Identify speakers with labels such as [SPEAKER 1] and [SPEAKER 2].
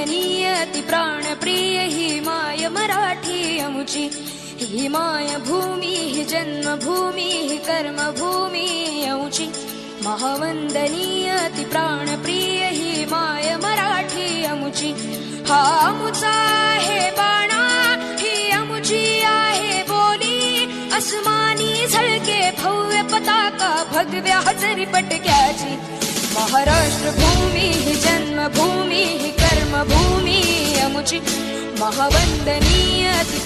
[SPEAKER 1] महावंदनीय अति प्राणप्रिय ही माय मराठी अमुची। ही माय भूमी ही जन्मभूमी ही कर्मभूमी अमुची। महावंदनीय अति प्राणप्रिय ही माय मराठी अमुची। हा अमुचा आहे बाणा ही अमुची आहे बोली। अस्मानी झळके भव्य पताका भगव्या हजरी पटक्याची। महाराष्ट्र भूमी ही जन्मभूमी ही कर्मभूमी अमुची। महावंदनीय अति